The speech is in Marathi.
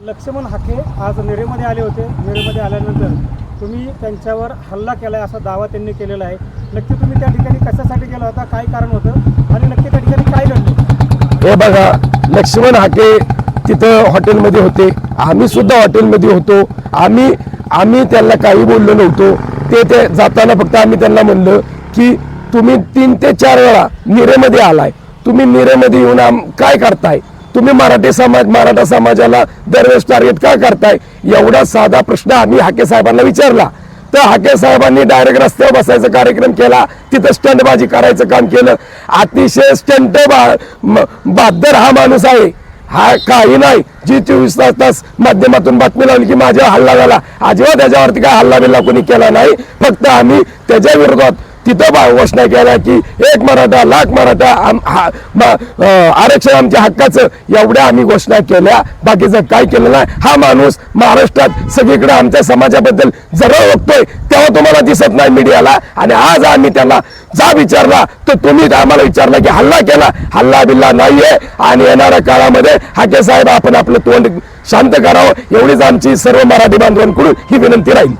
लक्ष्मण हाके आज नेरेमध्ये आले होते. नेरेमध्ये आल्यानंतर तुम्ही त्यांच्यावर हल्ला केला आहे असा दावा त्यांनी केलेला आहे. नक्की तुम्ही त्या ठिकाणी कशासाठी गेला होता, काय कारण होतं आणि नक्की त्या ठिकाणी काय घडलं? हे बघा, लक्ष्मण हाके तिथं हॉटेलमध्ये होते, आम्ही सुद्धा हॉटेलमध्ये होतो. आम्ही त्यांना काही बोललो नव्हतो. ते जाताना फक्त आम्ही त्यांना म्हणलं की तुम्ही 3 ते 4 वेळा नेरेमध्ये आलाय, तुम्ही नेरेमध्ये येऊन काय करताय, तुम्ही मराठा समाजाला दरवेळेस टार्गेट का करताय, एवढा साधा प्रश्न आम्ही हाके साहेबांना विचारला. तर हाके साहेबांनी डायरेक्ट रस्त्यावर बसायचा कार्यक्रम केला, तिथं स्टंटबाजी करायचं काम केलं. अतिशय स्टंट बहादर हा माणूस आहे. हा काही नाही जी 24 तास माध्यमातून बातमी लावली की माझ्यावर हल्ला झाला, अजिबात त्याच्यावरती काय हल्ला बिल्ला कोणी केला नाही. फक्त आम्ही त्याच्या विरोधात तिथं घोषणा केला की 1 मराठा लाख मराठा, आरक्षण आमच्या हक्काचं, एवढ्या आम्ही घोषणा केल्या. बाकीचं काय केलं नाही. हा माणूस महाराष्ट्रात सगळीकडे आमच्या समाजाबद्दल जरा बघतोय, तेव्हा तुम्हाला दिसत नाही मीडियाला. आणि आज आम्ही त्याला जा विचारला तर तुम्ही आम्हाला विचारला की हल्ला केला. हल्ला बिल्ला नाहीये. आणि येणाऱ्या काळामध्ये हाके साहेब आपण आपलं तोंड शांत करावं, एवढीच आमची सर्व मराठी बांधवांकडून ही विनंती राहील.